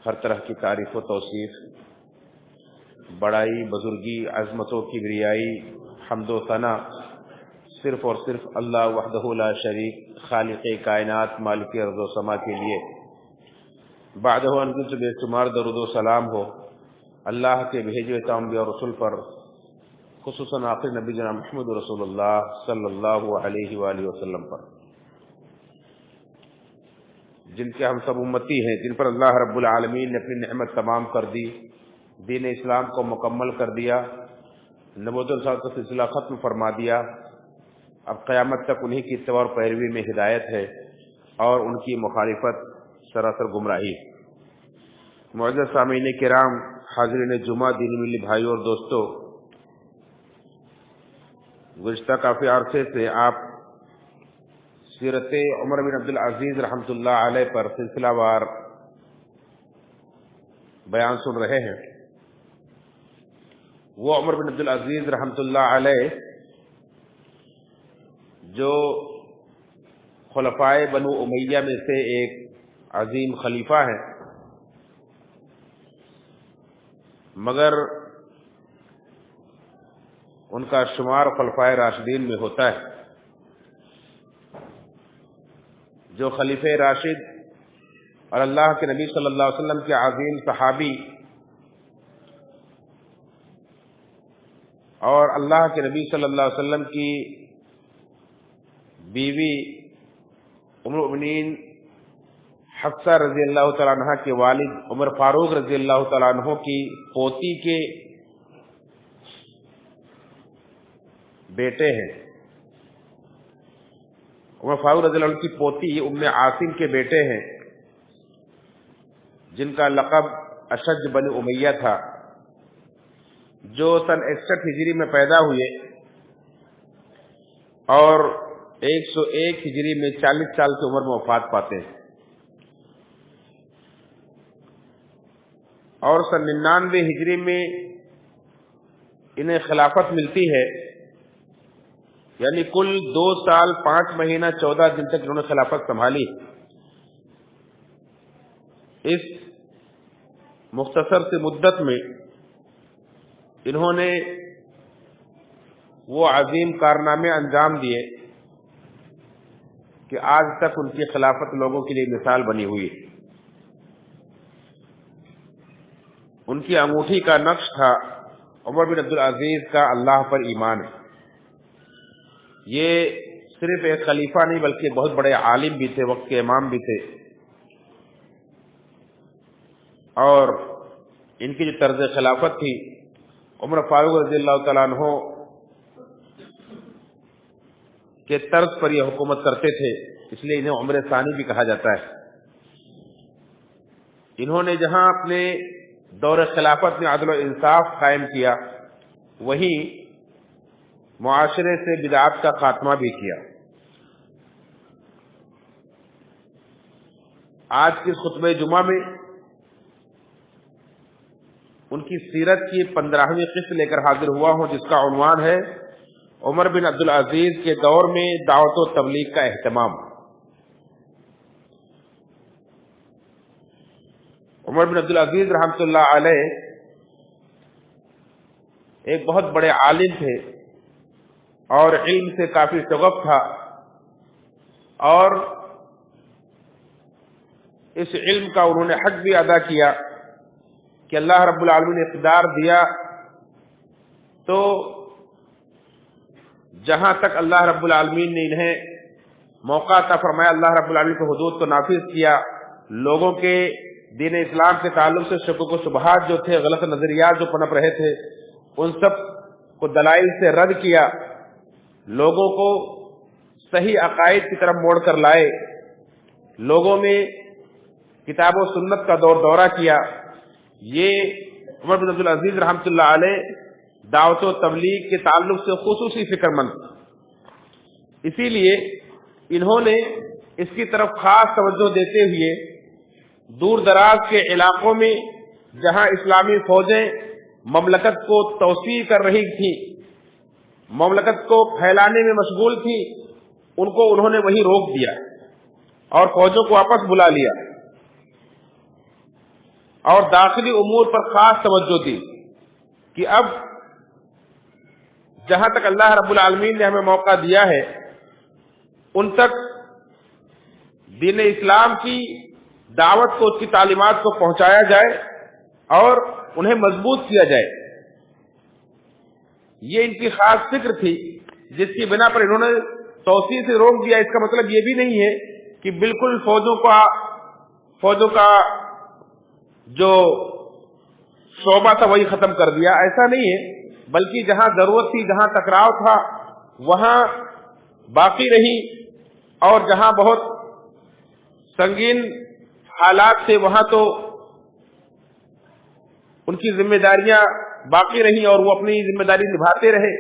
ہر طرح کی تعریف و توصیف، بڑائی، بزرگی، عظمت و کبریائی، حمد و ثنا صرف اور صرف اللہ وحدہ لا شریک خالق کائنات مالک ارض و سما کے لیے۔ بعدہ انزلت بے شمار درود و سلام ہو اللہ کے بھیجے ہوئے تمام انبیاء اور رسول پر، خصوصاً آخر نبی جناب محمد رسول اللہ صلی اللہ علیہ وآلہ وسلم پر، جن کے ہم سب امتی ہیں، جن پر اللہ رب العالمین نے اپنی نعمت تمام کر دی، دین اسلام کو مکمل کر دیا، نبوت الرسالت کا سلسلہ ختم فرما دیا۔ اب قیامت تک انہی کی اتباع اور پیروی میں ہدایت ہے اور ان کی مخالفت سراسر گمراہی۔ معزز سامعین کرام، حاضرین جمعہ، دینی ملی بھائیوں اور دوستوں، گزشتہ کافی عرصے سے آپ سیرت عمر بن عبدالعزیز رحمۃ اللہ علیہ پر سلسلہ وار بیان سن رہے ہیں۔ وہ عمر بن عبدالعزیز رحمۃ اللہ علیہ جو خلفائے بنو امیہ میں سے ایک عظیم خلیفہ ہیں، مگر ان کا شمار خلفائے راشدین میں ہوتا ہے۔ جو خلیفہ راشد اور اللہ کے نبی صلی اللہ علیہ وسلم کے عظیم صحابی اور اللہ کے نبی صلی اللہ علیہ وسلم کی بیوی ام المؤمنین حفصہ رضی اللہ تعالیٰ عنہ کے والد عمر فاروق رضی اللہ تعالیٰ عنہ کی پوتی کے بیٹے ہیں۔ عمر فاروق رضی اللہ عنہ کی پوتی ام عاصم کے بیٹے ہیں، جن کا لقب اشج بن امیہ تھا، جو سن 61 ہجری میں پیدا ہوئے اور 101 ہجری میں 40 سال کی عمر میں وفات پاتے ہیں، اور سن 99 ہجری میں انہیں خلافت ملتی ہے، یعنی کل 2 سال 5 مہینہ 14 دن تک انہوں نے خلافت سنبھالی۔ اس مختصر سی مدت میں انہوں نے وہ عظیم کارنامے انجام دیے کہ آج تک ان کی خلافت لوگوں کے لیے مثال بنی ہوئی ہے۔ ان کی انگوٹھی کا نقش تھا عمر بن عبدالعزیز کا اللہ پر ایمان ہے۔ یہ صرف ایک خلیفہ نہیں بلکہ بہت بڑے عالم بھی تھے، وقت کے امام بھی تھے، اور ان کی جو طرز خلافت تھی، عمر فاروق رضی اللہ تعالیٰ عنہ کے طرز پر یہ حکومت کرتے تھے، اس لیے انہیں عمر ثانی بھی کہا جاتا ہے۔ انہوں نے جہاں اپنے دور خلافت میں عدل و انصاف قائم کیا، وہیں معاشرے سے بدعات کا خاتمہ بھی کیا۔ آج کے خطبہ جمعہ میں ان کی سیرت کی 15ویں قسط لے کر حاضر ہوا ہوں، جس کا عنوان ہے عمر بن عبدالعزیز کے دور میں دعوت و تبلیغ کا اہتمام۔ عمر بن عبدالعزیز رحمۃ اللہ علیہ ایک بہت بڑے عالم تھے اور علم سے کافی شغف تھا، اور اس علم کا انہوں نے حق بھی ادا کیا کہ اللہ رب العالمین نے اقتدار دیا تو جہاں تک اللہ رب العالمین نے انہیں موقع عطا فرمایا، اللہ رب العالمین کی حدود کو نافذ کیا، لوگوں کے دین اسلام کے تعلق سے شکوک و شبہات جو تھے، غلط نظریات جو پنپ رہے تھے، ان سب کو دلائل سے رد کیا، لوگوں کو صحیح عقائد کی طرف موڑ کر لائے، لوگوں میں کتاب و سنت کا دورہ کیا۔ یہ عمر بن عبدالعزیز رحمۃ اللہ علیہ دعوت و تبلیغ کے تعلق سے خصوصی فکر مند، اسی لیے انہوں نے اس کی طرف خاص توجہ دیتے ہوئے دور دراز کے علاقوں میں جہاں اسلامی فوجیں مملکت کو توسیع کر رہی تھی، مملکت کو پھیلانے میں مشغول تھی، ان کو انہوں نے وہیں روک دیا اور فوجوں کو واپس بلا لیا۔ اور داخلی امور پر خاص توجہ دی کہ اب جہاں تک اللہ رب العالمین نے ہمیں موقع دیا ہے ان تک دین اسلام کی دعوت کو، اس کی تعلیمات کو پہنچایا جائے اور انہیں مضبوط کیا جائے۔ یہ ان کی خاص فکر تھی جس کی بنا پر انہوں نے توسیع سے روک دیا۔ اس کا مطلب یہ بھی نہیں ہے کہ بالکل فوجوں کا جو شعبہ تھا وہی ختم کر دیا، ایسا نہیں ہے، بلکہ جہاں ضرورت تھی، جہاں ٹکراؤ تھا وہاں باقی رہی، اور جہاں بہت سنگین حالات تھے وہاں تو ان کی ذمہ داریاں باقی رہیں اور وہ اپنی ذمہ داری نبھاتے رہے۔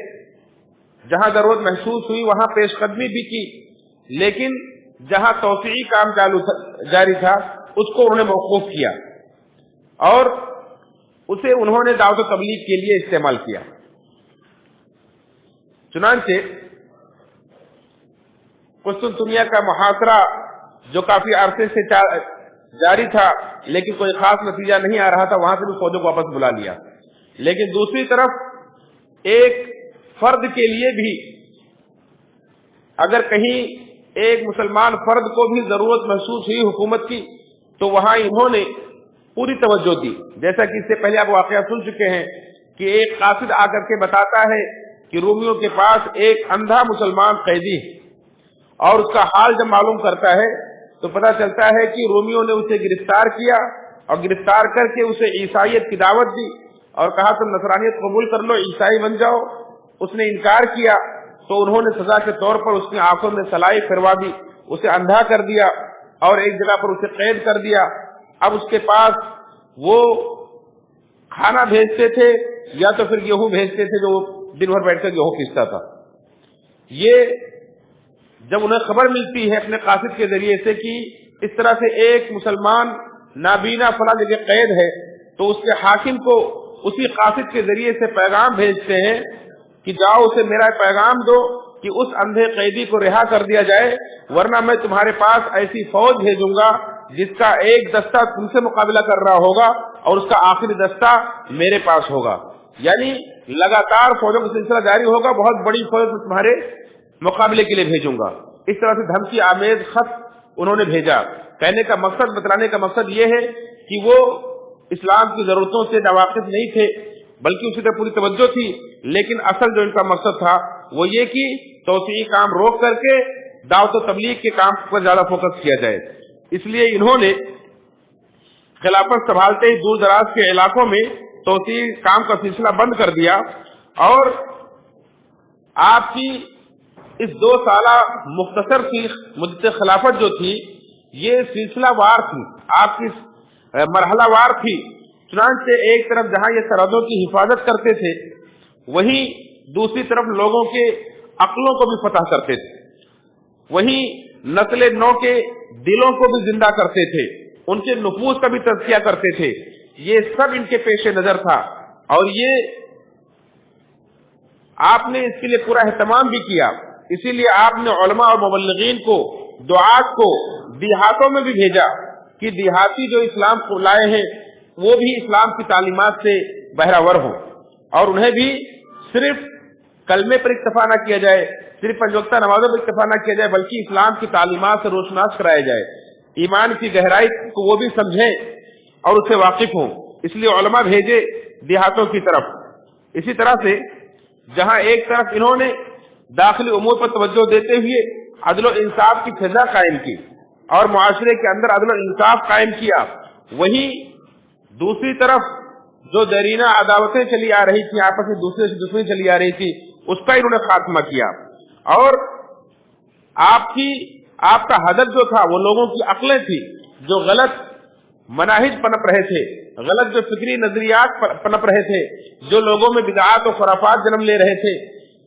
جہاں ضرورت محسوس ہوئی وہاں پیش قدمی بھی کی، لیکن جہاں توسیعی کام جاری تھا اس کو انہوں نے موقوف کیا اور اسے انہوں نے دعوت و تبلیغ کے لیے استعمال کیا۔ چنانچہ قسطنطنیہ کا محاصرہ جو کافی عرصے سے جاری تھا لیکن کوئی خاص نتیجہ نہیں آ رہا تھا، وہاں سے بھی فوجوں کو واپس بلا لیا۔ لیکن دوسری طرف ایک فرد کے لیے بھی اگر کہیں ایک مسلمان فرد کو بھی ضرورت محسوس ہوئی حکومت کی تو وہاں انہوں نے پوری توجہ دی۔ جیسا کہ اس سے پہلے آپ واقعہ سن چکے ہیں کہ ایک قاصد آ کر کے بتاتا ہے کہ رومیوں کے پاس ایک اندھا مسلمان قیدی ہے، اور اس کا حال جب معلوم کرتا ہے تو پتہ چلتا ہے کہ رومیوں نے اسے گرفتار کیا اور گرفتار کر کے اسے عیسائیت کی دعوت دی اور کہا تم نصرانیت قبول کر لو، عیسائی بن جاؤ۔ اس نے انکار کیا تو انہوں نے سزا کے طور پر اس کی آنکھوں میں سلائی پھروا دی، اسے اندھا کر دیا اور ایک جگہ پر اسے قید کر دیا۔ اب اس کے پاس وہ کھانا بھیجتے تھے یا تو پھر گیہوں بھیجتے تھے جو دن بھر بیٹھ کر گیہوں پیستا تھا۔ یہ جب انہیں خبر ملتی ہے اپنے قاصد کے ذریعے سے کہ اس طرح سے ایک مسلمان نابینا فلاں جگہ قید ہے، تو اس کے حاکم کو اسی قاصد کے ذریعے سے پیغام بھیجتے ہیں کہ جاؤ اسے میرا پیغام دو کہ اس اندھے قیدی کو رہا کر دیا جائے، ورنہ میں تمہارے پاس ایسی فوج بھیجوں گا جس کا ایک دستہ تم سے مقابلہ کر رہا ہوگا اور اس کا آخری دستہ میرے پاس ہوگا۔ یعنی لگاتار فوجوں کا سلسلہ جاری ہوگا، بہت بڑی فوج تمہارے مقابلے کے لیے بھیجوں گا۔ اس طرح سے دھمکی آمیز خط انہوں نے بھیجا۔ کہنے کا مقصد، بتلانے کا مقصد یہ ہے کہ وہ اسلام کی ضرورتوں سے ناواقف نہیں تھے بلکہ اسی طرح پوری توجہ تھی، لیکن اصل جو ان کا مقصد تھا وہ یہ کہ توسیعی کام روک کر کے دعوت و تبلیغ کے کام پر زیادہ فوکس کیا جائے۔ اس لیے انہوں نے خلافت سنبھالتے ہی دور دراز کے علاقوں میں توسیعی کام کا سلسلہ بند کر دیا، اور آپ کی اس 2 سالہ مختصر سی مدت خلافت جو تھی یہ سلسلہ وار تھی، آپ کی مرحلہ وار تھی۔ چنانچہ ایک طرف جہاں یہ سرحدوں کی حفاظت کرتے تھے وہیں دوسری طرف لوگوں کے عقلوں کو بھی فتح کرتے تھے، وہیں نسل نو کے دلوں کو بھی زندہ کرتے تھے، ان کے نفوس کا بھی تزکیہ کرتے تھے۔ یہ سب ان کے پیش نظر تھا اور یہ آپ نے اس کے لیے پورا اہتمام بھی کیا۔ اسی لیے آپ نے علماء اور مبلغین کو، دعات کو دیہاتوں میں بھی بھیجا کہ دیہاتی جو اسلام کو لائے ہیں وہ بھی اسلام کی تعلیمات سے بہرہ ور ہوں، اور انہیں بھی صرف کلمے پر اکتفا نہ کیا جائے، صرف 5 وقتہ نمازوں پر اکتفا نہ کیا جائے، بلکہ اسلام کی تعلیمات سے روشناس کرایا جائے، ایمان کی گہرائی کو وہ بھی سمجھیں اور اس سے واقف ہوں۔ اس لیے علماء بھیجے دیہاتوں کی طرف۔ اسی طرح سے جہاں ایک طرف انہوں نے داخلی امور پر توجہ دیتے ہوئے عدل و انصاف کی فضا قائم کی اور معاشرے کے اندر عدل و انصاف قائم کیا، وہیں دوسری طرف جو دیرینہ عداوتیں چلی آ رہی تھی، آپس میں دوسرے سے دشمنی چلی آ رہی تھی، اس کا انہوں نے خاتمہ کیا۔ اور آپ کا ہدف جو تھا وہ لوگوں کی عقلیں تھی جو غلط مناہج پنپ رہے تھے، غلط جو فکری نظریات پنپ رہے تھے، جو لوگوں میں بدعات و خرافات جنم لے رہے تھے،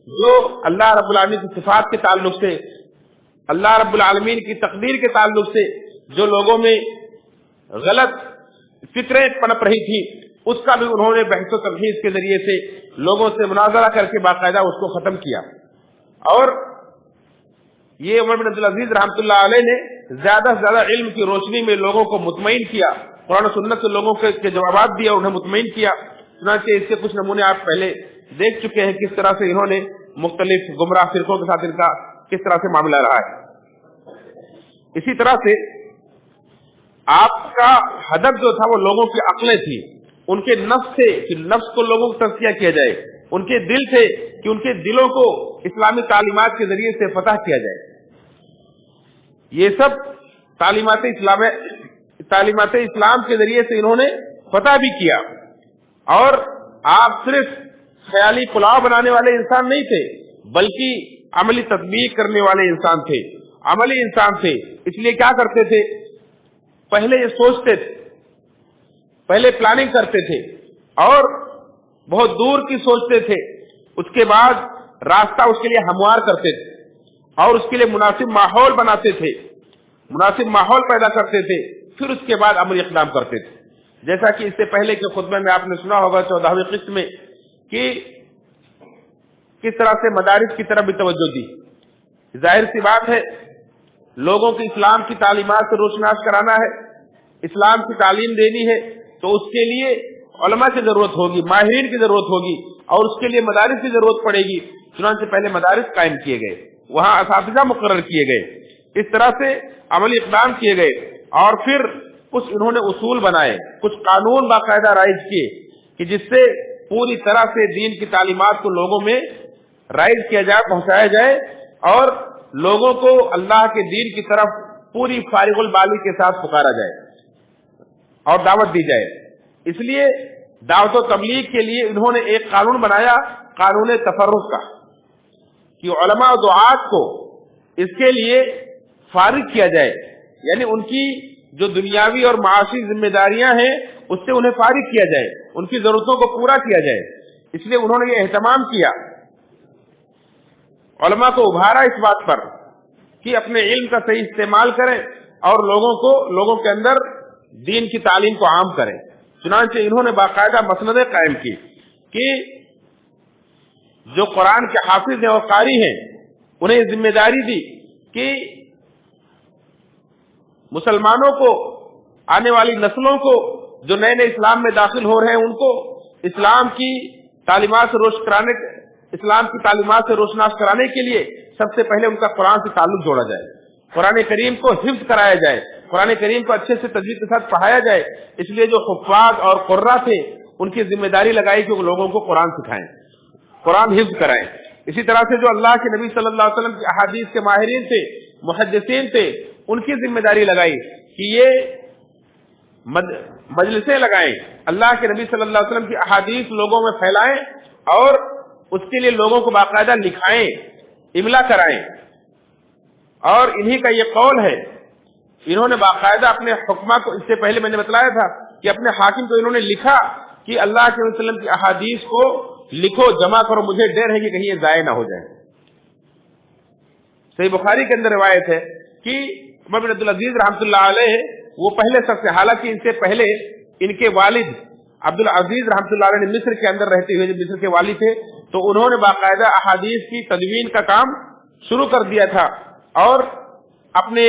جو اللہ رب العالمین کی صفات کے تعلق سے، اللہ رب العالمین کی تقدیر کے تعلق سے جو لوگوں میں غلط فکریں پنپ رہی تھی، اس کا بھی انہوں نے بحث و تبحیث کے ذریعے سے لوگوں سے مناظرہ کر کے باقاعدہ اس کو ختم کیا۔ اور یہ عمر بن عبدالعزیز رحمۃ اللہ علیہ نے زیادہ سے زیادہ علم کی روشنی میں لوگوں کو مطمئن کیا قرآن و سنت سے لوگوں کے جوابات دیا اور انہیں مطمئن کیا. چنانچہ اس کے کچھ نمونے آپ پہلے دیکھ چکے ہیں کس طرح سے انہوں نے مختلف گمراہ فرقوں کے ساتھ ان کا کس طرح سے معاملہ رہا ہے. اسی طرح سے آپ کا ہدف جو تھا وہ لوگوں کی عقلیں تھی, ان کے نفس تھے کہ نفس کو لوگوں کو تزکیہ کیا جائے, ان کے دل تھے کہ ان کے دلوں کو اسلامی تعلیمات کے ذریعے سے فتح کیا جائے. یہ سب تعلیمات اسلام کے ذریعے سے انہوں نے فتح بھی کیا. اور آپ صرف خیالی پلاؤ بنانے والے انسان نہیں تھے بلکہ عملی تطبیق کرنے والے انسان تھے, عملی انسان تھے. اس لیے کیا کرتے تھے, پہلے یہ سوچتے تھے, پہلے پلاننگ کرتے تھے اور بہت دور کی سوچتے تھے. اس کے بعد راستہ اس کے لیے ہموار کرتے تھے اور اس کے لیے مناسب ماحول بناتے تھے, مناسب ماحول پیدا کرتے تھے. پھر اس کے بعد عملی اقدام کرتے تھے. جیسا کہ اس سے پہلے کے خطبے میں آپ نے سنا ہوگا 14ویں قسط میں کہ کس طرح سے مدارس کی طرف بھی توجہ دی. ظاہر سی بات ہے لوگوں کو اسلام کی تعلیمات سے روشناس کرانا ہے, اسلام کی تعلیم دینی ہے, تو اس کے لیے علماء کی ضرورت ہوگی, ماہرین کی ضرورت ہوگی اور اس کے لیے مدارس کی ضرورت پڑے گی. چنانچہ پہلے مدارس قائم کیے گئے, وہاں اساتذہ مقرر کیے گئے, اس طرح سے عملی اقدام کیے گئے اور پھر کچھ انہوں نے اصول بنائے, کچھ قانون باقاعدہ رائج کیے کہ جس سے پوری طرح سے دین کی تعلیمات کو لوگوں میں رائج کیا جائے, پہنچایا جائے اور لوگوں کو اللہ کے دین کی طرف پوری فارغ البالی کے ساتھ پکارا جائے اور دعوت دی جائے. اس لیے دعوت و تبلیغ کے لیے انہوں نے ایک قانون بنایا, قانون تفرق کا, کہ علماء و دعات کو اس کے لیے فارغ کیا جائے, یعنی ان کی جو دنیاوی اور معاشی ذمہ داریاں ہیں اس سے انہیں فارغ کیا جائے, ان کی ضرورتوں کو پورا کیا جائے. اس لیے انہوں نے یہ اہتمام کیا, علماء کو ابھارا اس بات پر کہ اپنے علم کا صحیح استعمال کریں اور لوگوں کے اندر دین کی تعلیم کو عام کریں. چنانچہ انہوں نے باقاعدہ مسندیں قائم کی کہ جو قرآن کے حافظ ہیں اور قاری ہیں انہیں یہ ذمہ داری دی کہ مسلمانوں کو, آنے والی نسلوں کو جو نئے نئے اسلام میں داخل ہو رہے ہیں ان کو اسلام کی تعلیمات سے روشناس کرانے کے لیے سب سے پہلے ان کا قرآن سے تعلق جوڑا جائے, قرآن کریم کو حفظ کرایا جائے, قرآن کریم کو اچھے سے تجوید کے ساتھ پڑھایا جائے. اس لیے جو حفاظ اور قرہ تھے ان کی ذمہ داری لگائی کہ وہ لوگوں کو قرآن سکھائیں, قرآن حفظ کرائیں. اسی طرح سے جو اللہ کے نبی صلی اللہ علیہ وسلم کی احادیث کے ماہرین تھے, محدثین تھے, ان کی ذمہ داری لگائی کہ یہ مجلسیں لگائیں, اللہ کے نبی صلی اللہ علیہ وسلم کی احادیث لوگوں میں پھیلائیں اور اس کے لیے لوگوں کو باقاعدہ لکھائیں, املا کرائیں. اور انہی کا یہ قول ہے, انہوں نے باقاعدہ اپنے حکمہ کو, اس سے پہلے میں نے بتلایا تھا کہ اپنے حاکم کو انہوں نے لکھا کہ اللہ کے نبی صلی اللہ علیہ وسلم کی احادیث کو لکھو, جمع کرو, مجھے ڈر ہے کہ کہیں یہ ضائع نہ ہو جائے. صحیح بخاری کے اندر روایت ہے کہ عمر بن عبدالعزیز رحمۃ اللہ علیہ وہ پہلے سب سے, حالانکہ ان سے پہلے ان کے والد عبدالعزیز رحمۃ اللہ علیہ نے مصر کے اندر رہتے ہوئے, جب مصر کے والی تھے تو انہوں نے باقاعدہ احادیث کی تدوین کا کام شروع کر دیا تھا اور اپنے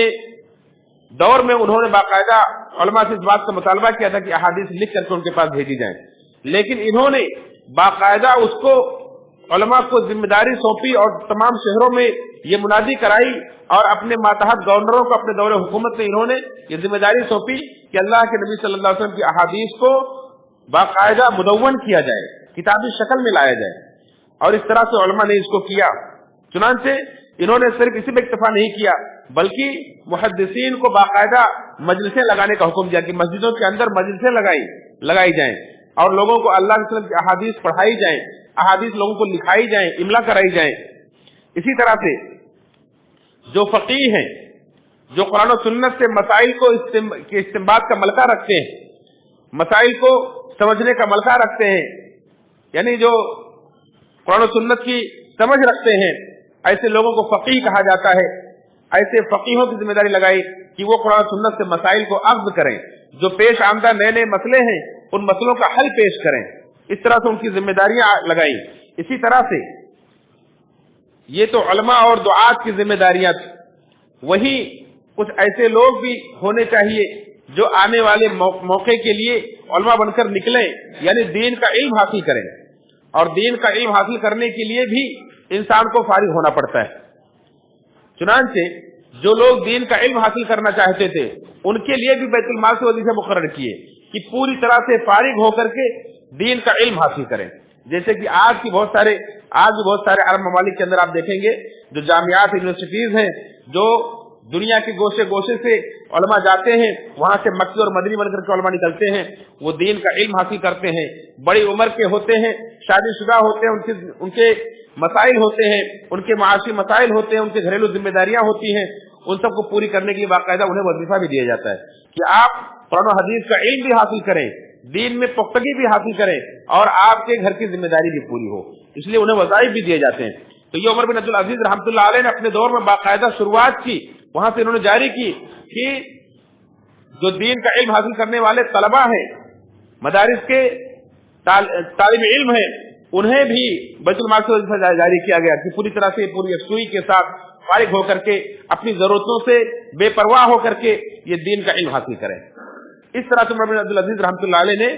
دور میں انہوں نے باقاعدہ علماء سے اس بات کا مطالبہ کیا تھا کہ احادیث لکھ کر کے ان کے پاس بھیجی جائیں. لیکن انہوں نے باقاعدہ اس کو علماء کو ذمہ داری سونپی اور تمام شہروں میں یہ منادی کرائی اور اپنے ماتحت گورنروں کو, اپنے دور حکومت میں انہوں نے یہ ذمہ داری سونپی کہ اللہ کے نبی صلی اللہ علیہ وسلم کی احادیث کو باقاعدہ مدون کیا جائے, کتابی شکل میں لایا جائے. اور اس طرح سے علماء نے اس کو کیا. چنانچہ انہوں نے صرف اسی میں اکتفا نہیں کیا بلکہ محدثین کو باقاعدہ مجلسیں لگانے کا حکم دیا کہ مسجدوں کے اندر مجلسیں لگائی جائیں اور لوگوں کو اللہ کے وسلم کی احادیث پڑھائی جائیں, احادیث لوگوں کو لکھائی جائیں, املا کرائی جائیں. اسی طرح سے جو فقیہ ہیں, جو قرآن و سنت سے مسائل کو استنباط کا ملکہ رکھتے ہیں, مسائل کو سمجھنے کا ملکہ رکھتے ہیں, یعنی جو قرآن و سنت کی سمجھ رکھتے ہیں, ایسے لوگوں کو فقیہ کہا جاتا ہے. ایسے فقیہوں کی ذمہ داری لگائی کہ وہ قرآن و سنت سے مسائل کو اخذ کریں, جو پیش آمدہ نئے نئے مسئلے ہیں ان مسئلوں کا حل پیش کریں. اس طرح سے ان کی ذمہ داریاں لگائیں. اسی طرح سے یہ تو علماء اور دعات کی ذمہ داریاں تھی, وہی کچھ ایسے لوگ بھی ہونے چاہیے جو آنے والے موقع کے لیے علماء بن کر نکلیں، یعنی دین کا علم حاصل کریں، اور دین کا علم حاصل کرنے کے لیے بھی انسان کو فارغ ہونا پڑتا ہے۔ چنانچہ جو لوگ دین کا علم حاصل کرنا چاہتے تھے ان کے لیے بھی بیت المال سے وظیفے مقرر کیے کہ پوری طرح سے فارغ ہو کر کے دین کا علم حاصل کریں۔ جیسے کہ آج بھی بہت سارے عرب ممالک کے اندر آپ دیکھیں گے جو جامعات یونیورسٹیز ہیں، جو دنیا کے گوشے گوشے سے علماء جاتے ہیں، وہاں سے مکی اور مدنی بن کر کے علماء نکلتے ہیں، وہ دین کا علم حاصل کرتے ہیں، بڑی عمر کے ہوتے ہیں، شادی شدہ ہوتے ہیں، ان کے مسائل ہوتے ہیں، ان کے معاشی مسائل ہوتے ہیں، ان کے گھریلو ذمہ داریاں ہوتی ہیں، ان سب کو پوری کرنے کے لیے باقاعدہ انہیں وظیفہ بھی دیا جاتا ہے کہ آپ قرآن و حدیث کا علم بھی حاصل کریں، دین میں پختگی بھی حاصل کریں، اور آپ کے گھر کی ذمہ داری بھی پوری ہو، اس لیے انہیں وظائف بھی دیے جاتے ہیں۔ تو یہ عمر بن عبد العزیز رحمۃ اللہ علیہ نے اپنے دور میں باقاعدہ شروعات کی، وہاں سے انہوں نے جاری کی کہ جو دین کا علم حاصل کرنے والے طلبہ ہیں، مدارس کے طالب علم ہیں، انہیں بھی بیت المال سے وظیفہ جاری کیا گیا کہ پوری طرح سے پوری یکسوئی کے ساتھ فارغ ہو کر کے اپنی ضرورتوں سے بے پرواہ ہو کر کے یہ دین کا علم حاصل کریں۔ اس طرح سے عمر بن عبد العزیز رحمۃ اللہ علیہ نے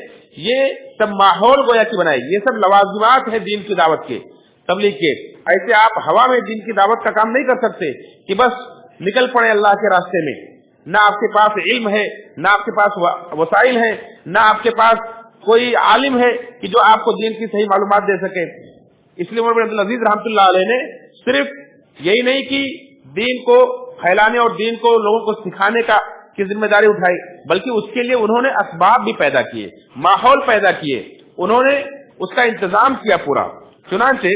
یہ سب ماحول گویا کی بنائی، یہ سب لوازمات ہیں دین کی دعوت کے، تبلیغ کے۔ ایسے آپ ہوا میں دین کی دعوت کا کام نہیں کر سکتے کہ بس نکل پڑے اللہ کے راستے میں، نہ آپ کے پاس علم ہے، نہ آپ کے پاس وسائل ہیں، نہ آپ کے پاس کوئی عالم ہے کہ جو آپ کو دین کی صحیح معلومات دے سکے۔ اس لیے عمر بن عبد العزیز رحمۃ اللہ علیہ نے صرف یہی نہیں کہ دین کو پھیلانے اور دین کو لوگوں کو سکھانے کی ذمہ داری اٹھائی، بلکہ اس کے لیے انہوں نے اسباب بھی پیدا کیے، ماحول پیدا کیے، انہوں نے اس کا انتظام کیا پورا۔ چنانچہ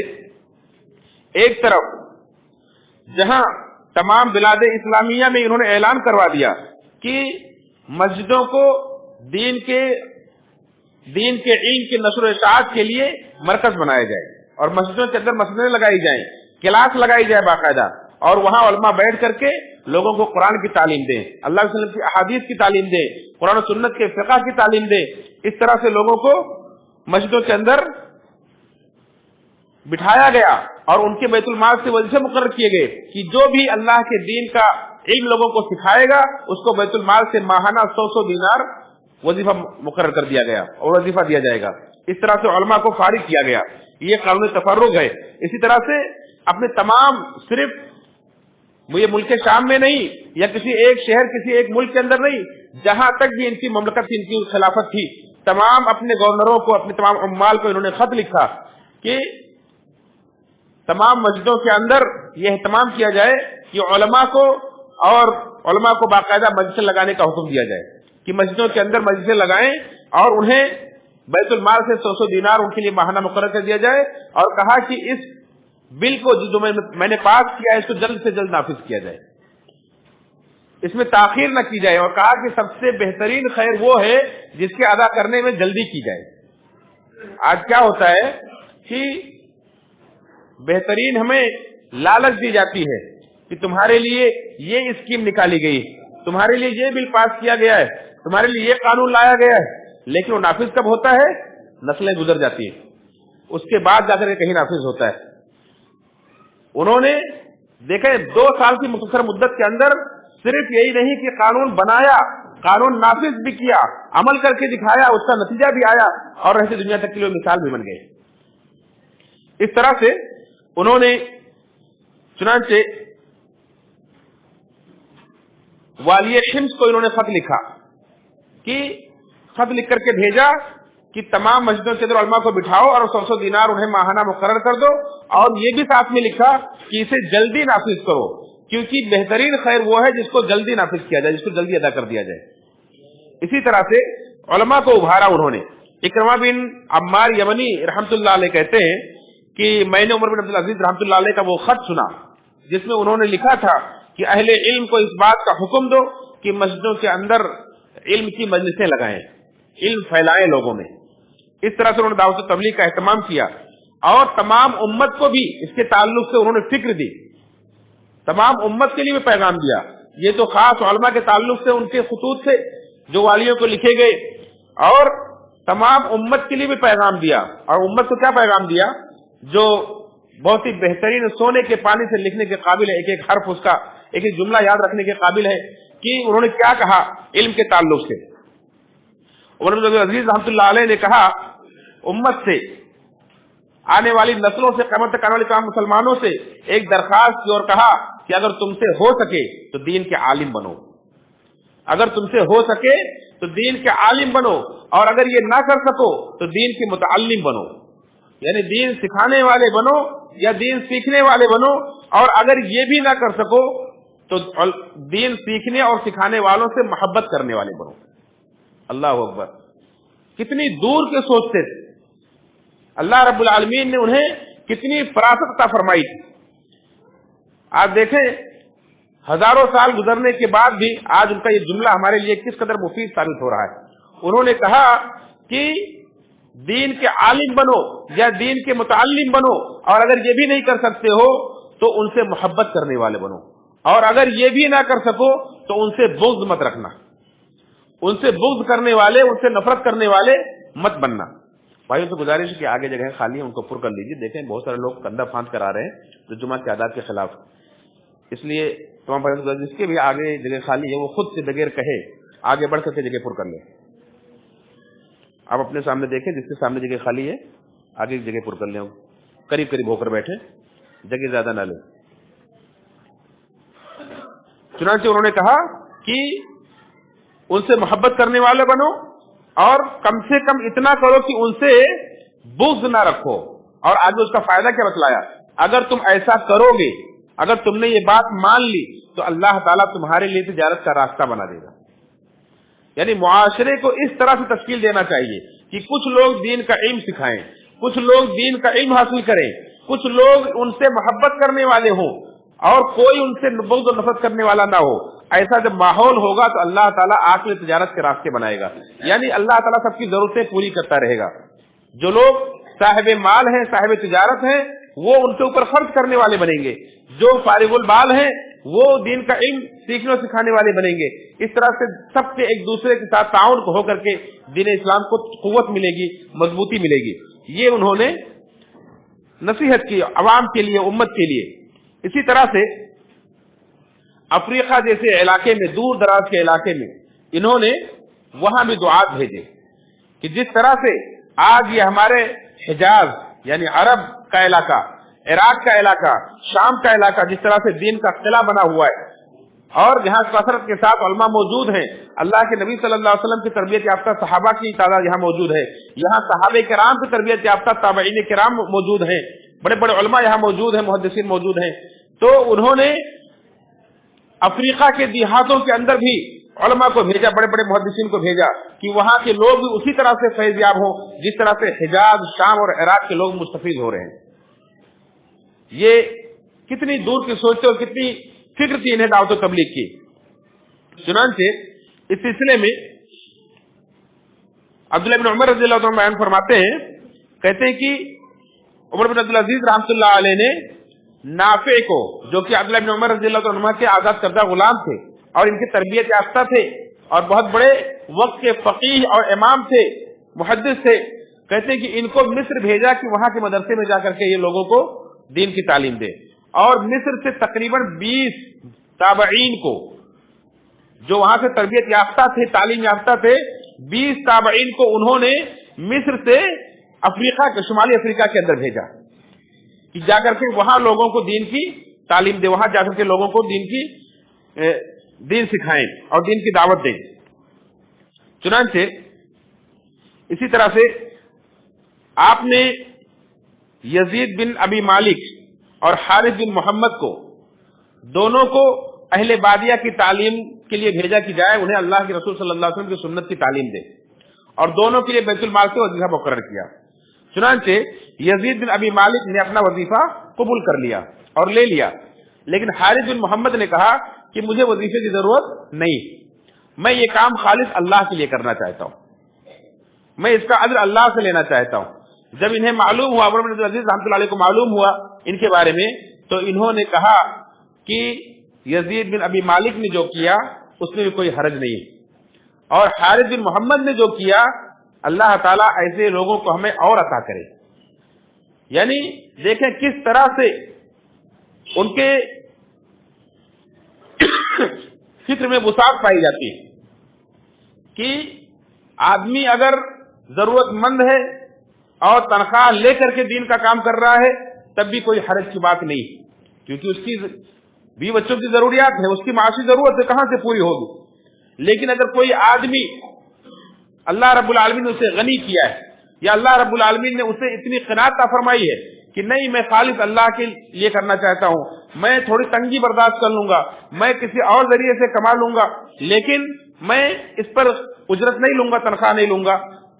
ایک طرف جہاں تمام بلاد اسلامیہ میں انہوں نے اعلان کروا دیا کہ مسجدوں کو دین کے علم کے نشر و اشاعت کے لیے مرکز بنایا جائے، اور مسجدوں کے اندر مسجدیں لگائی جائیں، کلاس لگائی جائے باقاعدہ، اور وہاں علماء بیٹھ کر کے لوگوں کو قرآن کی تعلیم دیں، اللہ علیہ وسلم کی احادیث کی تعلیم دیں، قرآن و سنت کے فقہ کی تعلیم دیں۔ اس طرح سے لوگوں کو مسجدوں کے اندر بٹھایا گیا اور ان کے بیت المال سے وظیفے مقرر کیے گئے کہ جو بھی اللہ کے دین کا علم لوگوں کو سکھائے گا اس کو بیت المال سے ماہانہ 100 دینار وظیفہ مقرر کر دیا گیا اور وظیفہ دیا جائے گا۔ اس طرح سے علماء کو فارغ کیا گیا، یہ قانون تفرغ ہے۔ اسی طرح سے اپنے تمام، صرف یہ ملک شام میں نہیں یا کسی ایک شہر کسی ایک ملک کے اندر نہیں، جہاں تک بھی ان کی مملکت تھی، ان کی خلافت تھی، تمام اپنے گورنروں کو، اپنے تمام عمال کو انہوں نے خط لکھا کہ تمام مسجدوں کے اندر یہ اہتمام کیا جائے کہ علماء کو باقاعدہ مجلسیں لگانے کا حکم دیا جائے کہ مسجدوں کے اندر مجلسیں لگائیں اور انہیں بیت المال سے 100 دینار ان کے لیے ماہانہ مقرر کر دیا جائے، اور کہا کہ اس بل کو جو میں نے پاس کیا ہے اس کو جلد سے جلد نافذ کیا جائے، اس میں تاخیر نہ کی جائے، اور کہا کہ سب سے بہترین خیر وہ ہے جس کے ادا کرنے میں جلدی کی جائے۔ آج کیا ہوتا ہے کہ بہترین ہمیں لالچ دی جاتی ہے کہ تمہارے لیے یہ اسکیم نکالی گئی، تمہارے لیے یہ بل پاس کیا گیا ہے، تمہارے لیے یہ قانون لایا گیا ہے، لیکن وہ نافذ کب ہوتا ہے؟ نسلیں گزر جاتی ہیں، اس کے بعد جا کر کہیں نافذ ہوتا ہے۔ انہوں نے دیکھیں 2 سال کی مختصر مدت کے اندر صرف یہی نہیں کہ قانون بنایا، قانون نافذ بھی کیا، عمل کر کے دکھایا، اس کا نتیجہ بھی آیا اور رہتی دنیا تک کے لیے مثال بھی بن گئے۔ اس طرح سے انہوں نے چنانچہ والی حمص کو انہوں نے خط لکھا کہ خط لکھ کر کے بھیجا کہ تمام مسجدوں کے اندر علماء کو بٹھاؤ اور 100 دینار انہیں ماہانہ مقرر کر دو، اور یہ بھی ساتھ میں لکھا کہ اسے جلدی نافذ کرو، کیونکہ بہترین خیر وہ ہے جس کو جلدی نافذ کیا جائے، جس کو جلدی ادا کر دیا جائے۔ اسی طرح سے علماء کو ابھارا انہوں نے۔ اکرمہ بن عمار یمنی رحمۃ اللہ علیہ کہتے ہیں کہ میں نے عمر بن عبد العزیز رحمۃ اللہ علیہ کا وہ خط سنا جس میں انہوں نے لکھا تھا کہ اہل علم کو اس بات کا حکم دو کہ مسجدوں کے اندر علم کی مجلسیں لگائیں، علم پھیلائیں لوگوں میں۔ اس طرح سے انہوں نے دعوت و تبلیغ کا اہتمام کیا اور تمام امت کو بھی اس کے تعلق سے انہوں نے فکر دی، تمام امت کے لیے بھی پیغام دیا۔ یہ تو خاص علماء کے تعلق سے ان کے خطوط سے جو والیوں کو لکھے گئے، اور تمام امت کے لیے بھی پیغام دیا۔ اور امت کو کیا پیغام دیا؟ جو بہت ہی بہترین سونے کے پانی سے لکھنے کے قابل ہے، ایک ایک حرف اس کا، ایک ایک جملہ یاد رکھنے کے قابل ہے کہ انہوں نے کیا کہا علم کے تعلق سے۔ عمر بن عبدالعزیز رحمۃ اللہ علیہ نے کہا امت سے، آنے والی نسلوں سے، قیامت تک آنے والے تمام مسلمانوں سے ایک درخواست کی اور کہا کہ اگر تم سے ہو سکے تو دین کے عالم بنو، اگر تم سے ہو سکے تو دین کے عالم بنو، اور اگر یہ نہ کر سکو تو دین کے متعلم بنو، یعنی دین سکھانے والے بنو یا دین سیکھنے والے بنو، اور اگر یہ بھی نہ کر سکو تو دین سیکھنے اور سکھانے والوں سے محبت کرنے والے بنو۔ اللہ اکبر، کتنی دور کے سوچتے تھے، اللہ رب العالمین نے انہیں کتنی فراست عطا فرمائی تھی۔ آپ دیکھیں ہزاروں سال گزرنے کے بعد بھی آج ان کا یہ جملہ ہمارے لیے کس قدر مفید ثابت ہو رہا ہے۔ انہوں نے کہا کہ دین کے عالم بنو یا دین کے متعلم بنو، اور اگر یہ بھی نہیں کر سکتے ہو تو ان سے محبت کرنے والے بنو، اور اگر یہ بھی نہ کر سکو تو ان سے بغض مت رکھنا، ان سے بغض کرنے والے، ان سے نفرت کرنے والے مت بننا۔ بھائیوں سے گزارش ہے کہ آگے جگہ خالی ہے ان کو پر کر لیجیے۔ دیکھیں بہت سارے لوگ کندھا پھاند کر آ رہے ہیں جو جمعہ کی عادات کے خلاف، اس لیے تمام بھائیوں سے جس کے بھی آگے جگہ خالی ہے وہ خود سے بغیر کہے آگے بڑھ کر کے جگہ پر کر لیں۔ آپ اپنے سامنے دیکھیں جس کے سامنے جگہ خالی ہے آگے جگہ پر کر لیں، قریب قریب ہو کر بیٹھے، جگہ زیادہ نہ لیں۔ چنانچہ انہوں نے کہا کہ ان سے محبت کرنے والے بنو، اور کم سے کم اتنا کرو کہ ان سے بغض نہ رکھو، اور آگے اس کا فائدہ کیا بتلایا، اگر تم ایسا کرو گے، اگر تم نے یہ بات مان لی تو اللہ تعالیٰ تمہارے لیے تجارت کا راستہ بنا دے گا۔ یعنی معاشرے کو اس طرح سے تشکیل دینا چاہیے کہ کچھ لوگ دین کا علم سکھائیں، کچھ لوگ دین کا علم حاصل کریں، کچھ لوگ ان سے محبت کرنے والے ہوں، اور کوئی ان سے بغض و نفرت کرنے والا نہ ہو۔ ایسا جب ماحول ہوگا تو اللہ تعالیٰ آپ کے تجارت کے راستے بنائے گا، یعنی اللہ تعالیٰ سب کی ضرورتیں پوری کرتا رہے گا۔ جو لوگ صاحب مال ہیں، صاحب تجارت ہیں، وہ ان کے اوپر خرچ کرنے والے بنیں گے، جو فارغ البال ہیں وہ دین کا علم سیکھنے اور سکھانے والے بنیں گے۔ اس طرح سے سب کے ایک دوسرے کے ساتھ تعاون ہو کر کے دین اسلام کو قوت ملے گی، مضبوطی ملے گی۔ یہ انہوں نے نصیحت کی عوام کے لیے، امت کے لیے۔ اسی طرح سے افریقہ جیسے علاقے میں، دور دراز کے علاقے میں انہوں نے وہاں بھی دعات بھیجے کہ جس طرح سے آج یہ ہمارے حجاز یعنی عرب کا علاقہ، عراق کا علاقہ، شام کا علاقہ جس طرح سے دین کا قلعہ بنا ہوا ہے، اور یہاں کثرت کے ساتھ علماء موجود ہیں، اللہ کے نبی صلی اللہ علیہ وسلم کی تربیت یافتہ صحابہ کی تعداد یہاں موجود ہے، یہاں صحابہ کرام کی تربیت یافتہ تابعین کرام موجود ہیں، بڑے بڑے علماء یہاں موجود ہیں، محدثین موجود ہیں۔ تو انہوں نے افریقہ کے دیہاتوں کے اندر بھی علماء کو بھیجا، بڑے بڑے محدثین کو بھیجا کہ وہاں کے لوگ بھی اسی طرح سے فیض یاب ہوں جس طرح سے حجاز، شام اور عراق کے لوگ مستفید ہو رہے ہیں۔ یہ کتنی دور کی سوچتے اور کتنی فکر تھی انہیں دعوت و تبلیغ کی۔ چنانچہ اس سلسلے میں عبداللہ بن عمر رضی اللہ عنہ بیان فرماتے ہیں، کہتے ہیں کہ عمر بن عبدالعزیز رحمۃ اللہ علیہ نے نافع کو، جو کہ عبداللہ بن عمر رضی اللہ عنہ کے آزاد کردہ غلام تھے اور ان کی تربیت یافتہ تھے اور بہت بڑے وقت کے فقیہ اور امام تھے، محدث تھے، کہتے ہیں کہ ان کو مصر بھیجا کہ وہاں کے مدرسے میں جا کر کے یہ لوگوں کو دین کی تعلیم دے، اور مصر سے تقریباً 20 تابعین کو، جو وہاں سے تربیت یافتہ تھے، تعلیم یافتہ تھے، 20 تابعین کو انہوں نے مصر سے افریقہ کے، شمالی افریقہ کے اندر بھیجا کہ جا کر کے وہاں لوگوں کو دین کی تعلیم دے، وہاں جا کر کے لوگوں کو دین سکھائیں اور دین کی دعوت دیں۔ چنانچہ اسی طرح سے آپ نے یزید بن ابی مالک اور حارث بن محمد کو، دونوں کو اہل بادیہ کی تعلیم کے لیے بھیجا کہ جائے انہیں اللہ کے رسول صلی اللہ علیہ وسلم کی سنت کی تعلیم دے، اور دونوں کے لیے بیت المال سے وظیفہ مقرر کیا۔ چنانچہ یزید بن ابی مالک نے اپنا وظیفہ قبول کر لیا اور لے لیا، لیکن حارث بن محمد نے کہا کہ مجھے وظیفے کی ضرورت نہیں، میں یہ کام خالص اللہ کے لیے کرنا چاہتا ہوں، میں اس کا اجر اللہ سے لینا چاہتا ہوں۔ جب انہیں معلوم ہوا، عمر بن عبدالعزیز رحمۃ اللہ علیہ کو معلوم ہوا ان کے بارے میں، تو انہوں نے کہا کہ یزید بن ابی مالک نے جو کیا اس میں بھی کوئی حرج نہیں، اور حارث بن محمد نے جو کیا، اللہ تعالیٰ ایسے لوگوں کو ہمیں اور عطا کرے۔ یعنی دیکھیں کس طرح سے ان کے فکر میں وسعت پائی جاتی ہے کہ آدمی اگر ضرورت مند ہے اور تنخواہ لے کر کے دین کا کام کر رہا ہے تب بھی کوئی حرج کی بات نہیں، کیونکہ اس کی بھی بچوں کی ضروریات ہے، اس کی معاشی ضرورت ہے، کہاں سے پوری ہوگی۔ لیکن اگر کوئی آدمی اللہ رب العالمین نے اسے غنی کیا ہے یا اللہ رب العالمین نے اسے اتنی قناعت عطا فرمائی ہے کہ نہیں میں خالص اللہ کے لیے کرنا چاہتا ہوں، میں تھوڑی تنگی برداشت کر لوں گا، میں کسی اور ذریعے سے کما لوں گا، لیکن میں اس پر اجرت نہیں لوں گا، تنخواہ نہیں لوں گا،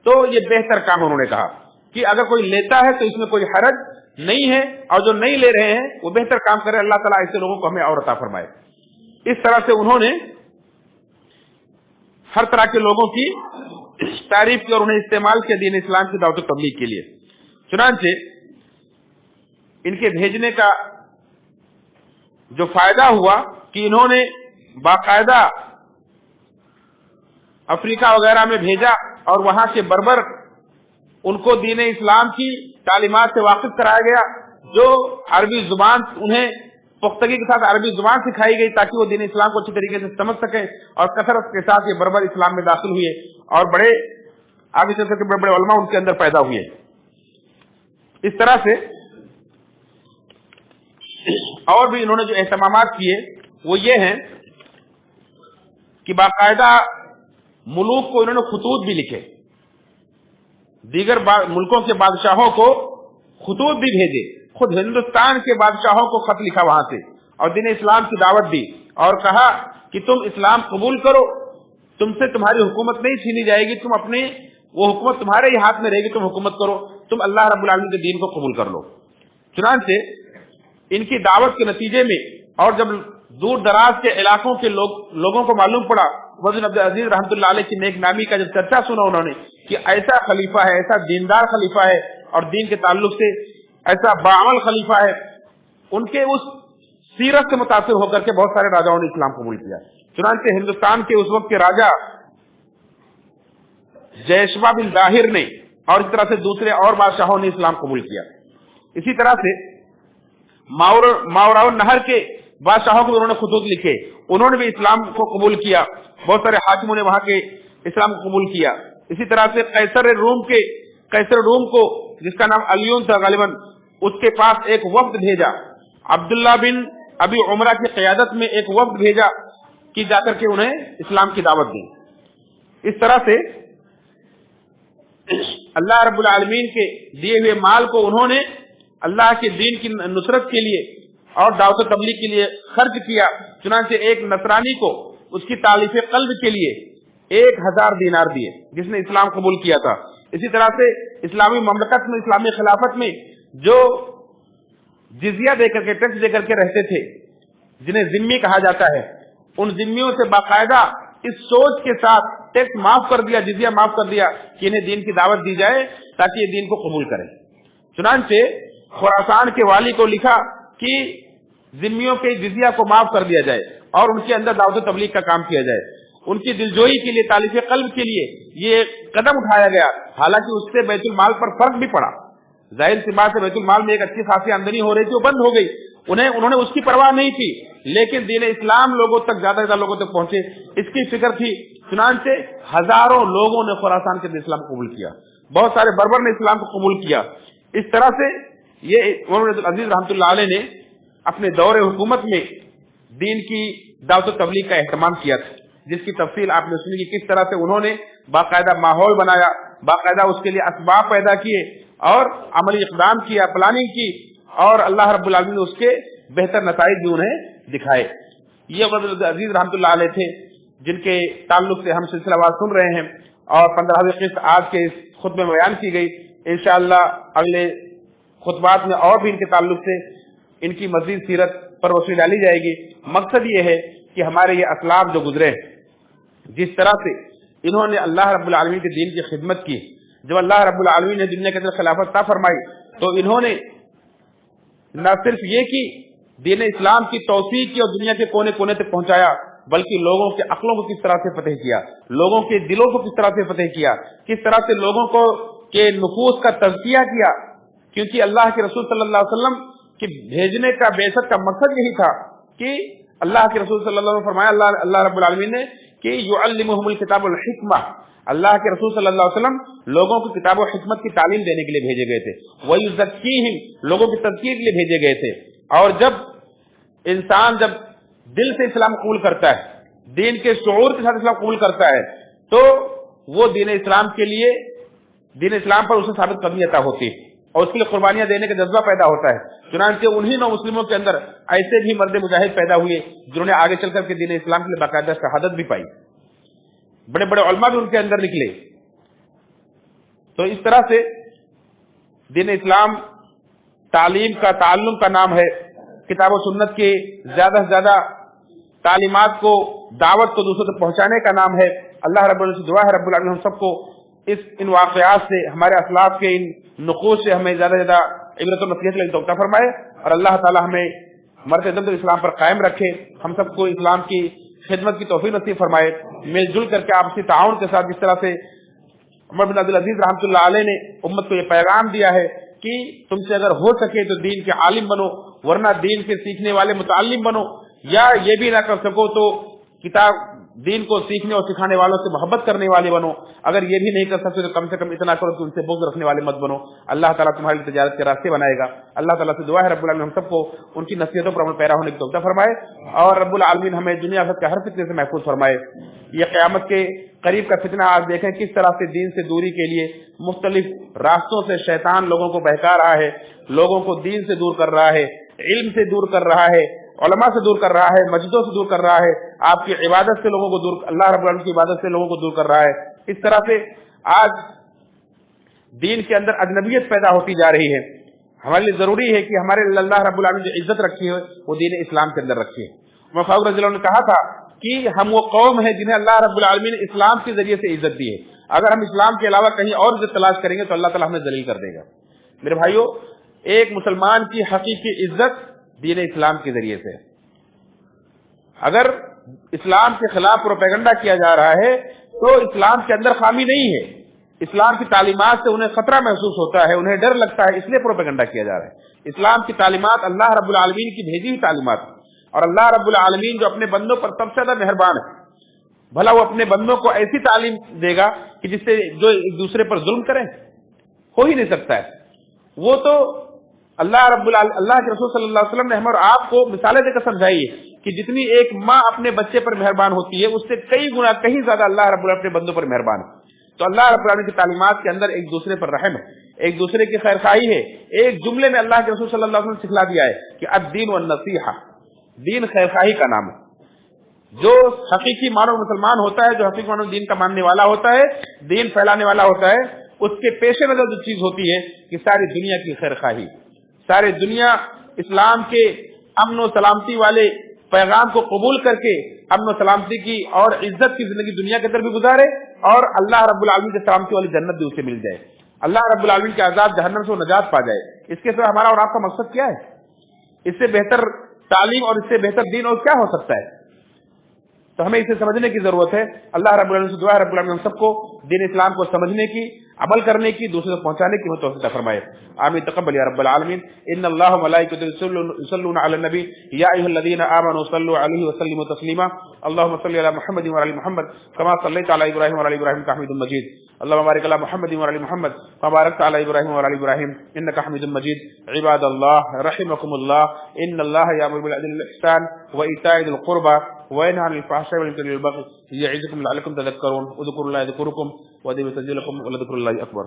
تو یہ بہتر کام انہوں نے کہا کہ اگر کوئی لیتا ہے تو اس میں کوئی حرج نہیں ہے، اور جو نہیں لے رہے ہیں وہ بہتر کام کرے، اللہ تعالیٰ ایسے لوگوں کو ہمیں اور عطا فرمائے۔ اس طرح سے انہوں نے ہر طرح کے لوگوں کی تعریف کی اور انہیں استعمال کیا دین اسلام کی دعوت و تبلیغ کے لیے۔ چنانچہ ان کے بھیجنے کا جو فائدہ ہوا کہ انہوں نے باقاعدہ افریقہ وغیرہ میں بھیجا اور وہاں کے بربر ان کو دین اسلام کی تعلیمات سے واقف کرایا گیا، جو عربی زبان انہیں پختگی کے ساتھ عربی زبان سکھائی گئی تاکہ وہ دین اسلام کو اچھی طریقے سے سمجھ سکیں، اور کثرت کے ساتھ یہ بربر اسلام میں داخل ہوئے اور بڑے آگے چل کر بڑے بڑے علماء ان کے اندر پیدا ہوئے۔ اس طرح سے اور بھی انہوں نے جو اہتمامات کیے وہ یہ ہیں کہ باقاعدہ ملوک کو انہوں نے خطوط بھی لکھے، دیگر ملکوں کے بادشاہوں کو خطوط بھی بھیجے، خود ہندوستان کے بادشاہوں کو خط لکھا وہاں سے اور دین اسلام کی دعوت دی اور کہا کہ تم اسلام قبول کرو، تم سے تمہاری حکومت نہیں چھینی جائے گی، تم اپنے وہ حکومت تمہارے ہی ہاتھ میں رہے گی، تم حکومت کرو، تم اللہ رب العالمین کے دین کو قبول کر لو۔ چنانچہ ان کی دعوت کے نتیجے میں اور جب دور دراز کے علاقوں کے لوگوں کو معلوم پڑا، عمر بن عبد العزیز رحمۃ اللہ علیہ کی نیک نامی کا جب چرچا سنا انہوں نے کہ ایسا خلیفہ ہے، ایسا دیندار خلیفہ ہے اور دین کے تعلق سے ایسا باعمل خلیفہ ہے، ان کے اس سیرت سے متاثر ہو کر کے بہت سارے راجاؤں نے اسلام قبول کیا۔ چنانچہ ہندوستان کے اس وقت کے راجا جیشوا بن داہر نے اور اس طرح سے دوسرے اور بادشاہوں نے اسلام قبول کیا۔ اسی طرح سے ماوراؤن نہر کے بادشاہوں کو انہوں نے خطوط لکھے، انہوں نے بھی اسلام کو قبول کیا، بہت سارے حاکموں نے وہاں کے اسلام کو قبول کیا۔ اسی طرح سے قیصر روم کو جس کا نام الیون تھا غالباً، اس کے پاس ایک وفد بھیجا، عبداللہ بن ابی عمرہ کی قیادت میں ایک وفد بھیجا کہ جا کر کے انہیں اسلام کی دعوت دی۔ اس طرح سے اللہ رب العالمین کے دیے ہوئے مال کو انہوں نے اللہ کے دین کی نصرت کے لیے اور دعوت و تبلیغ کے لیے خرچ کیا۔ چنانچہ ایک نصرانی کو اس کی تالیف قلب کے لیے 1000 دینار دیے جس نے اسلام قبول کیا تھا۔ اسی طرح سے اسلامی مملکت میں، اسلامی خلافت میں جو جزیہ دے کر کے، ٹیکس دے کر کے رہتے تھے، جنہیں ذمی کہا جاتا ہے، ان ذمیوں سے باقاعدہ اس سوچ کے ساتھ ٹیکس معاف کر دیا، جزیہ معاف کر دیا کہ انہیں دین کی دعوت دی جائے تاکہ یہ دین کو قبول کریں۔ چنانچہ خراسان کے والی کو لکھا کہ ذمیوں کے جزیہ کو معاف کر دیا جائے اور ان کے اندر دعوت و تبلیغ کا کام کیا جائے۔ ان کی دلجوئی کے لیے، تالیف قلب کے لیے یہ قدم اٹھایا گیا، حالانکہ اس سے بیت المال پر فرق بھی پڑا۔ ظاہر سی بات ہے بیت المال میں ایک اچھی خاصی آمدنی ہو رہی تھی، وہ بند ہو گئی، انہوں نے اس کی پرواہ نہیں کی، لیکن دین اسلام لوگوں تک، زیادہ سے زیادہ لوگوں تک پہنچے، اس کی فکر تھی۔ چنانچہ ہزاروں لوگوں نے خراسان کے اسلام قبول کیا، بہت سارے بربر نے اسلام کو قبول کیا۔ اس طرح سے یہ عمر بن عبد العزیز رحمۃ اللہ علیہ نے اپنے دور حکومت میں دین کی دعوت و تبلیغ کا اہتمام کیا تھا، جس کی تفصیل آپ نے سنی کہ کس طرح سے انہوں نے باقاعدہ ماحول بنایا، باقاعدہ اس کے لیے اسباب پیدا کیے اور عملی اقدام کیا، پلاننگ کی، اور اللہ رب العالمین نے اس کے بہتر نتائج بھی انہیں دکھائے۔ یہ عمر بن عبد العزیز رحمۃ اللہ علیہ تھے جن کے تعلق سے ہم سلسلہ وار سن رہے ہیں، اور 15ویں قسط آج کے اس خطبے میں بیان کی گئی۔ انشاءاللہ اگلے خطبات میں اور بھی ان کے تعلق سے ان کی مزید سیرت پر روشنی ڈالی جائے گی۔ مقصد یہ ہے کہ ہمارے یہ اسلاف جو گزرے، جس طرح سے انہوں نے اللہ رب العالمین کے دین کی خدمت کی، جب اللہ رب العالمین نے دنیا کے اندر خلافت عطا فرمائی تو انہوں نے نہ صرف یہ کہ دین اسلام کی توسیع کی اور دنیا کے کونے کونے تک پہنچایا، بلکہ لوگوں کے عقلوں کو کس طرح سے فتح کیا، لوگوں کے دلوں کو کس طرح سے فتح کیا، کس طرح سے لوگوں کو کے نفوس کا تزکیہ کیا، کیونکہ اللہ کے رسول صلی اللہ علیہ وسلم کے بھیجنے کا، بعثت کا مقصد یہی تھا کہ اللہ کے رسول صلی اللہ علیہ وسلم فرمایا اللہ رب العالمین نے کہ یعلمہم الکتاب والحکمہ، اللہ کے رسول صلی اللہ علیہ وسلم لوگوں کو کتاب و حکمت کی تعلیم دینے کے لیے بھیجے گئے تھے، ویزکیہم، لوگوں کی تزکیے کے لیے بھیجے گئے تھے۔ اور جب انسان جب دل سے اسلام قبول کرتا ہے، دین کے شعور کے ساتھ اسلام قبول کرتا ہے، تو وہ دین اسلام کے لیے، دین اسلام پر اسے ثابت قدمی عطا ہوتی ہے اور اس کے لیے قربانیاں دینے کا جذبہ پیدا ہوتا ہے۔ چنانچہ انہی نو مسلموں کے اندر ایسے بھی مرد مجاہد پیدا ہوئے جنہوں نے آگے چل کر کے دین اسلام کے لیے باقاعدہ شہادت بھی پائی، بڑے بڑے علماء بھی ان کے اندر نکلے۔ تو اس طرح سے دین اسلام تعلیم کا، تعلم کا نام ہے، کتاب و سنت کے زیادہ سے زیادہ تعلیمات کو، دعوت کو دوسروں تک پہنچانے کا نام ہے۔ اللہ رب العالمین سے دعا ہے رب العالمین ہم سب کو ان واقعات سے، ہمارے اسلاف کے ان نقوش سے ہمیں زیادہ سے زیادہ عبرت و نصیحت کے لیے توفیق فرمائے، اور اللہ تعالی ہمیں مرتے دم تک اسلام پر قائم رکھے، ہم سب کو اسلام کی خدمت کی توفیق نصیب فرمائے، مل جل کر کے آپسی تعاون کے ساتھ، جس طرح سے عمر بن عبدالعزیز رحمۃ اللہ علیہ نے امت کو یہ پیغام دیا ہے کہ تم سے اگر ہو سکے تو دین کے عالم بنو، ورنہ دین کے سیکھنے والے متعلم بنو، یا یہ بھی نہ کر سکو تو کتاب دین کو سیکھنے اور سکھانے والوں سے محبت کرنے والے بنو، اگر یہ بھی نہیں کر سکتے تو کم سے کم اتنا کرو کہ ان سے بغض رکھنے والے مت بنو۔ اللہ تعالیٰ تمہاری تجارت کے راستے بنائے گا۔ اللہ تعالیٰ سے دعا ہے رب العالمین ہم سب کو ان کی نصیحتوں پر عمل پیرا ہونے کی توفیق فرمائے، اور رب العالمین ہمیں دنیا آخرت کے ہر فتنے سے محفوظ فرمائے۔ یہ قیامت کے قریب کا فتنہ آج دیکھیں کس طرح سے دین سے دوری کے لیے مختلف راستوں سے شیطان لوگوں کو بہکا رہا ہے، لوگوں کو دین سے دور کر رہا ہے، علم سے دور کر رہا ہے، علماء سے دور کر رہا ہے، مسجدوں سے دور کر رہا ہے، آپ کی عبادت سے لوگوں کو دور، اللہ رب العالمین کی عبادت سے لوگوں کو دور کر رہا ہے۔ اس طرح سے آج دین کے اندر اجنبیت پیدا ہوتی جا رہی ہے۔ ہمارے لیے ضروری ہے کہ ہمارے اللہ رب العالمین جو عزت رکھی ہے وہ دین اسلام کے اندر رکھی ہے۔ عمر فاروق رضی اللہ عنہ نے کہا تھا کہ ہم وہ قوم ہیں جنہیں اللہ رب العالمین نے اسلام کے ذریعے سے عزت دی ہے، اگر ہم اسلام کے علاوہ کہیں اور عزت تلاش کریں گے تو اللہ تعالیٰ ہمیں ذلیل کر دے گا۔ میرے بھائیو، ایک مسلمان کی حقیقی عزت دین اسلام کے ذریعے سے۔ اگر اسلام کے خلاف پروپیگنڈا کیا جا رہا ہے تو اسلام کے اندر خامی نہیں ہے، اسلام کی تعلیمات سے انہیں خطرہ محسوس ہوتا ہے، انہیں ڈر لگتا ہے، اس لیے پروپیگنڈا کیا جا رہا ہے۔ اسلام کی تعلیمات اللہ رب العالمین کی بھیجی ہوئی تعلیمات، اور اللہ رب العالمین جو اپنے بندوں پر سب سے زیادہ مہربان ہے، بھلا وہ اپنے بندوں کو ایسی تعلیم دے گا کہ جس سے جو ایک دوسرے پر ظلم کریں؟ ہو ہی نہیں سکتا ہے۔ وہ تو اللہ کے رسول صلی اللہ علیہ وسلم نے ہم اور آپ کو مثالیں دے کر سمجھائی ہے کہ جتنی ایک ماں اپنے بچے پر مہربان ہوتی ہے، اس سے کئی گنا کہیں زیادہ اللہ رب العالمین اپنے بندوں پر مہربان ہے۔ تو اللہ رب العالمین کی تعلیمات کے اندر ایک دوسرے پر رحم ہے، ایک دوسرے کی خیرخواہی ہے۔ ایک جملے میں اللہ کے رسول صلی اللہ علیہ وسلم نے سکھلا دیا ہے کہ الدین والنصیحہ، دین خیرخواہی کا نام ہے۔ جو حقیقی معنوں مسلمان ہوتا ہے، جو حقیقی معنوں دین کا ماننے والا ہوتا ہے، دین پھیلانے والا ہوتا ہے، اس کے پیش نظر جو چیز ہوتی ہے کہ ساری دنیا کی خیرخواہی، ساری دنیا اسلام کے امن و سلامتی والے پیغام کو قبول کر کے امن و سلامتی کی اور عزت کی زندگی دنیا کے اندر بھی گزارے، اور اللہ رب العالمین کے سلامتی والی جنت بھی اسے مل جائے، اللہ رب العالمین کے عذاب جہنم سے وہ نجات پا جائے۔ اس کے سوا ہمارا اور آپ کا مقصد کیا ہے؟ اس سے بہتر تعلیم اور اس سے بہتر دین اور کیا ہو سکتا ہے؟ تو ہمیں اسے سمجھنے کی ضرورت ہے۔ اللہ رب العالمین سے دعا ہے رب العالمین ہم سب کو دین اسلام کو سمجھنے کی، عمل کرنے کی، دوسرے کو پہنچانے کی توفیق عطا فرمائے۔ آمین تقبل یا رب العالمین۔ ان اللہ وملائکتہ یصلون علی النبی یا ایھا الذین آمنوا صلوا علیہ وسلموا تسلیما۔ اللهم صل علی محمد وعلی محمد کما صلیت علی ابراہیم وعلی ابراہیم انک حمید مجید۔ اللهم بارک علی محمد وعلی محمد کما بارکت علی ابراہیم وعلی ابراہیم انک حمید مجید۔ عباد اللہ رحمکم اللہ، ان اللہ یامر بالعدل والاحسان وایتاء ذی القربى وینہی عن الفحشاء والمنکر والبغی یعظکم لعلکم تذکرون۔ اذکروا اللہ یذکرکم وادعوہ یستجب لکم ولذکر اللہ اکبر۔